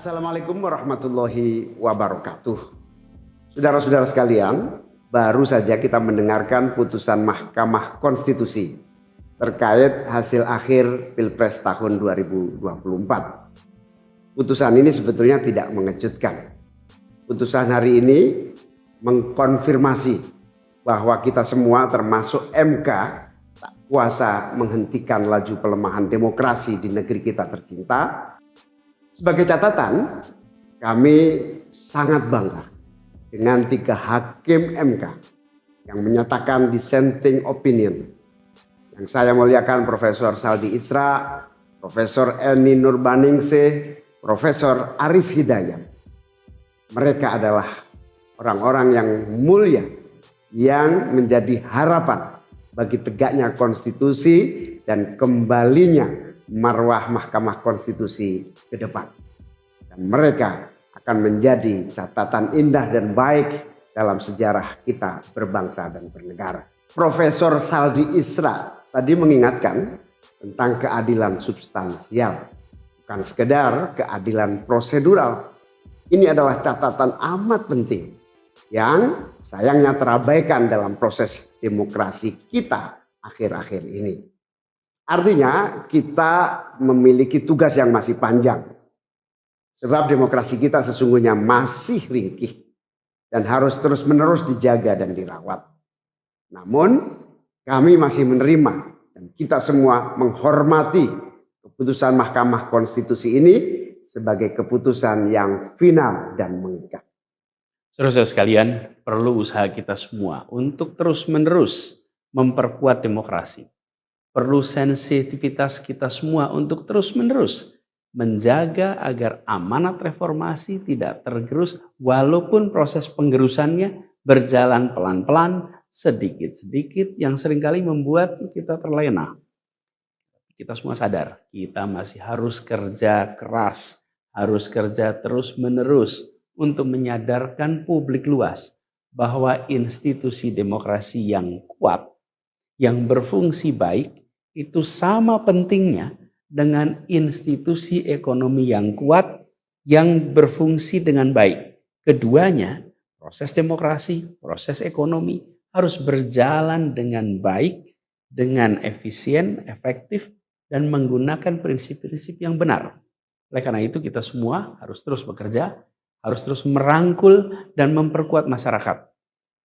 Assalamualaikum warahmatullahi wabarakatuh. Saudara-saudara sekalian, baru saja kita mendengarkan putusan Mahkamah Konstitusi terkait hasil akhir Pilpres tahun 2024. Putusan ini sebetulnya tidak mengejutkan. Putusan hari ini mengkonfirmasi bahwa kita semua termasuk MK tak kuasa menghentikan laju pelemahan demokrasi di negeri kita tercinta. Sebagai catatan, kami sangat bangga dengan 3 hakim MK yang menyatakan dissenting opinion. Yang saya muliakan Profesor Saldi Isra, Profesor Eni Nurbaningsih, Profesor Arif Hidayat. Mereka adalah orang-orang yang mulia yang menjadi harapan bagi tegaknya konstitusi dan kembalinya marwah Mahkamah Konstitusi ke depan. Dan mereka akan menjadi catatan indah dan baik dalam sejarah kita berbangsa dan bernegara. Profesor Saldi Isra tadi mengingatkan tentang keadilan substansial, bukan sekedar keadilan prosedural. Ini adalah catatan amat penting yang sayangnya terabaikan dalam proses demokrasi kita akhir-akhir ini. Artinya kita memiliki tugas yang masih panjang. Sebab demokrasi kita sesungguhnya masih ringkih dan harus terus-menerus dijaga dan dirawat. Namun kami masih menerima dan kita semua menghormati keputusan Mahkamah Konstitusi ini sebagai keputusan yang final dan mengikat. Saudara-saudara sekalian, perlu usaha kita semua untuk terus-menerus memperkuat demokrasi. Perlu sensitivitas kita semua untuk terus-menerus menjaga agar amanat reformasi tidak tergerus walaupun proses penggerusannya berjalan pelan-pelan, sedikit-sedikit yang seringkali membuat kita terlena. Kita semua sadar, kita masih harus kerja keras, harus kerja terus-menerus untuk menyadarkan publik luas bahwa institusi demokrasi yang kuat, yang berfungsi baik, itu sama pentingnya dengan institusi ekonomi yang kuat, yang berfungsi dengan baik. Keduanya, proses demokrasi, proses ekonomi harus berjalan dengan baik, dengan efisien, efektif, dan menggunakan prinsip-prinsip yang benar. Oleh karena itu kita semua harus terus bekerja, harus terus merangkul dan memperkuat masyarakat.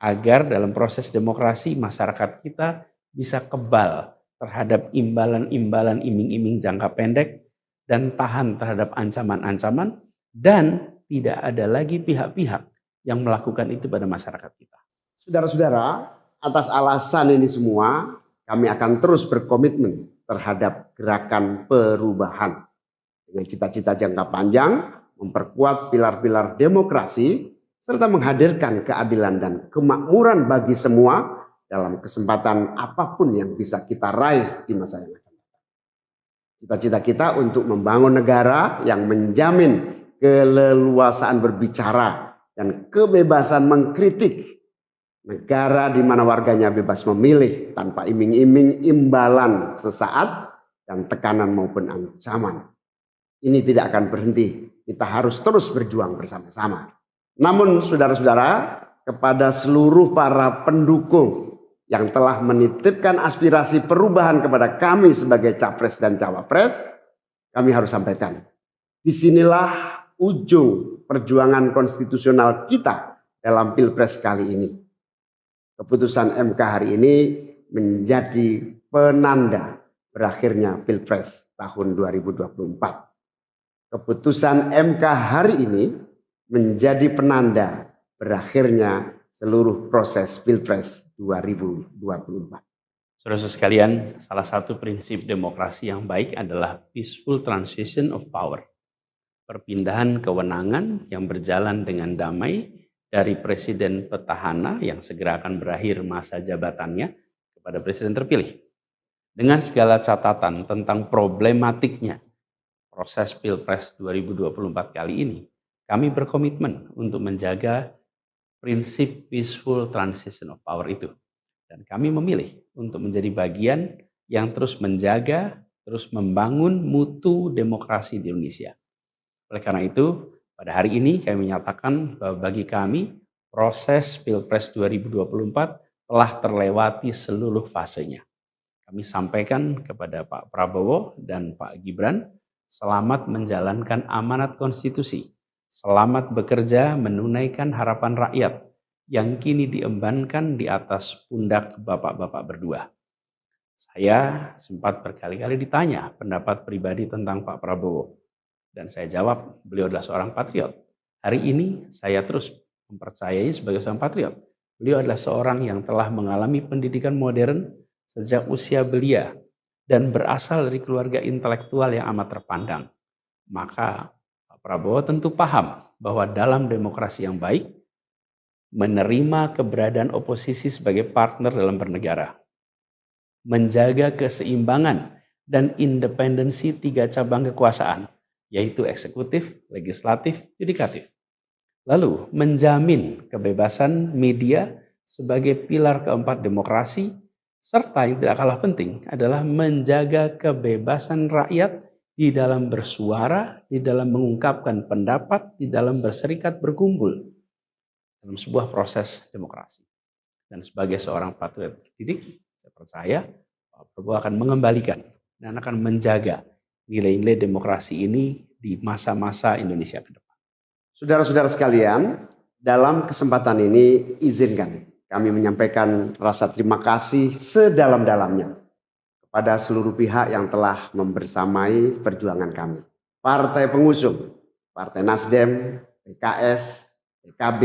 Agar dalam proses demokrasi masyarakat kita bisa kebal terhadap imbalan-imbalan iming-iming jangka pendek dan tahan terhadap ancaman-ancaman dan tidak ada lagi pihak-pihak yang melakukan itu pada masyarakat kita. Saudara-saudara, atas alasan ini semua kami akan terus berkomitmen terhadap gerakan perubahan dengan cita-cita jangka panjang, memperkuat pilar-pilar demokrasi serta menghadirkan keadilan dan kemakmuran bagi semua dalam kesempatan apapun yang bisa kita raih di masa yang akan datang. Cita-cita kita untuk membangun negara yang menjamin keleluasaan berbicara dan kebebasan mengkritik. Negara di mana warganya bebas memilih tanpa iming-iming imbalan sesaat dan tekanan maupun ancaman. Ini tidak akan berhenti. Kita harus terus berjuang bersama-sama. Namun saudara-saudara, kepada seluruh para pendukung yang telah menitipkan aspirasi perubahan kepada kami sebagai capres dan cawapres, kami harus sampaikan. Disinilah ujung perjuangan konstitusional kita dalam Pilpres kali ini. Keputusan MK hari ini menjadi penanda berakhirnya Pilpres tahun 2024. Keputusan MK hari ini menjadi penanda berakhirnya seluruh proses Pilpres 2024. Saudara sekalian, salah satu prinsip demokrasi yang baik adalah peaceful transition of power. Perpindahan kewenangan yang berjalan dengan damai dari presiden petahana yang segera akan berakhir masa jabatannya kepada presiden terpilih. Dengan segala catatan tentang problematiknya proses Pilpres 2024 kali ini, kami berkomitmen untuk menjaga prinsip peaceful transition of power itu. Dan kami memilih untuk menjadi bagian yang terus menjaga, terus membangun mutu demokrasi di Indonesia. Oleh karena itu, pada hari ini kami menyatakan bahwa bagi kami proses Pilpres 2024 telah terlewati seluruh fasenya. Kami sampaikan kepada Pak Prabowo dan Pak Gibran, selamat menjalankan amanat konstitusi, selamat bekerja menunaikan harapan rakyat yang kini diembankan di atas pundak bapak-bapak berdua. Saya sempat berkali-kali ditanya pendapat pribadi tentang Pak Prabowo. Dan saya jawab, beliau adalah seorang patriot. Hari ini saya terus mempercayai sebagai seorang patriot. Beliau adalah seorang yang telah mengalami pendidikan modern sejak usia belia dan berasal dari keluarga intelektual yang amat terpandang. Maka Pak Prabowo tentu paham bahwa dalam demokrasi yang baik, menerima keberadaan oposisi sebagai partner dalam bernegara, menjaga keseimbangan dan independensi 3 cabang kekuasaan, yaitu eksekutif, legislatif, yudikatif. Lalu menjamin kebebasan media sebagai pilar keempat demokrasi, serta yang tidak kalah penting adalah menjaga kebebasan rakyat di dalam bersuara, di dalam mengungkapkan pendapat, di dalam berserikat berkumpul dalam sebuah proses demokrasi. Dan sebagai seorang patriot terdidik, saya percaya Pak Prabowo akan mengembalikan dan akan menjaga nilai-nilai demokrasi ini di masa-masa Indonesia ke depan. Saudara-saudara sekalian, dalam kesempatan ini izinkan kami menyampaikan rasa terima kasih sedalam-dalamnya kepada seluruh pihak yang telah membersamai perjuangan kami. Partai pengusung, Partai Nasdem, PKS, PKB,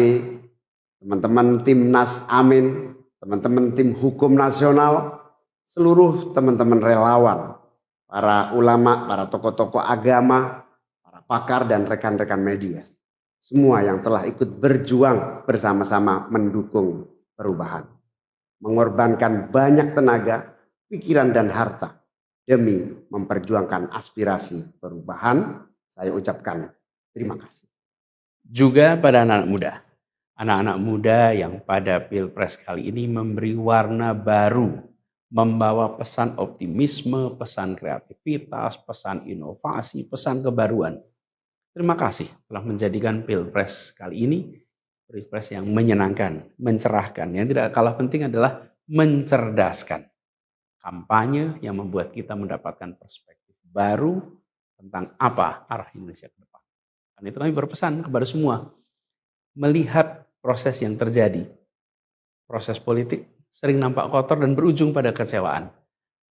teman-teman Timnas Amin, teman-teman tim hukum nasional, seluruh teman-teman relawan, para ulama, para tokoh-tokoh agama, para pakar dan rekan-rekan media. Semua yang telah ikut berjuang bersama-sama mendukung perubahan. Mengorbankan banyak tenaga, pikiran dan harta demi memperjuangkan aspirasi perubahan. Saya ucapkan terima kasih. Juga pada anak-anak muda yang pada Pilpres kali ini memberi warna baru, membawa pesan optimisme, pesan kreativitas, pesan inovasi, pesan kebaruan. Terima kasih telah menjadikan Pilpres kali ini Pilpres yang menyenangkan, mencerahkan. Yang tidak kalah penting adalah mencerdaskan. Kampanye yang membuat kita mendapatkan perspektif baru tentang apa arah Indonesia ke depan. Karena itu kami berpesan kepada semua, melihat proses yang terjadi. Proses politik sering nampak kotor dan berujung pada kecewaan.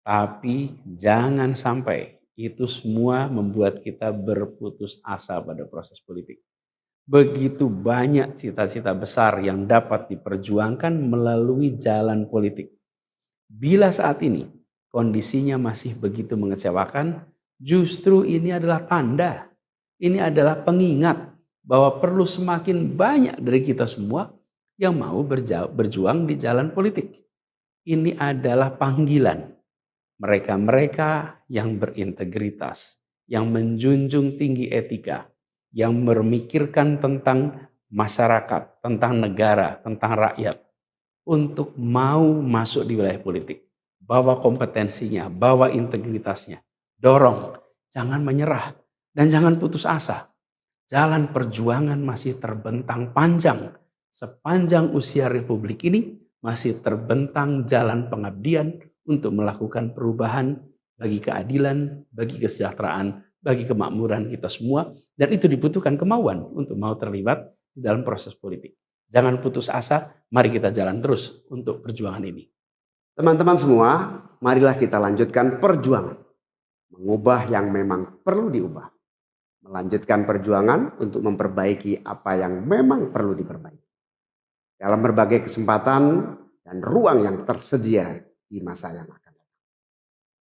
Tapi jangan sampai itu semua membuat kita berputus asa pada proses politik. Begitu banyak cita-cita besar yang dapat diperjuangkan melalui jalan politik. Bila saat ini kondisinya masih begitu mengecewakan, justru ini adalah tanda, ini adalah pengingat bahwa perlu semakin banyak dari kita semua yang mau berjuang di jalan politik. Ini adalah panggilan mereka-mereka yang berintegritas, yang menjunjung tinggi etika, yang memikirkan tentang masyarakat, tentang negara, tentang rakyat, untuk mau masuk di wilayah politik. Bawa kompetensinya, bawa integritasnya, dorong, jangan menyerah, dan jangan putus asa. Jalan perjuangan masih terbentang panjang. Sepanjang usia Republik ini masih terbentang jalan pengabdian untuk melakukan perubahan bagi keadilan, bagi kesejahteraan, bagi kemakmuran kita semua. Dan itu dibutuhkan kemauan untuk mau terlibat di dalam proses politik. Jangan putus asa, mari kita jalan terus untuk perjuangan ini. Teman-teman semua, marilah kita lanjutkan perjuangan. Mengubah yang memang perlu diubah. Melanjutkan perjuangan untuk memperbaiki apa yang memang perlu diperbaiki. Dalam berbagai kesempatan dan ruang yang tersedia di masa yang akan datang.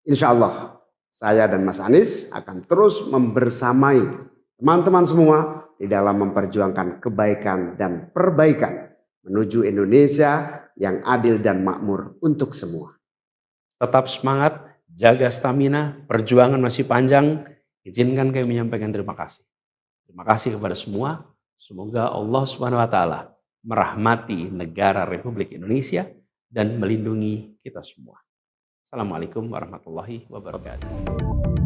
Insya Allah, saya dan Mas Anies akan terus membersamai teman-teman semua di dalam memperjuangkan kebaikan dan perbaikan menuju Indonesia yang adil dan makmur untuk semua. Tetap semangat, jaga stamina, perjuangan masih panjang. Izinkan kami menyampaikan terima kasih. Terima kasih kepada semua. Semoga Allah SWT merahmati negara Republik Indonesia dan melindungi kita semua. Assalamualaikum warahmatullahi wabarakatuh.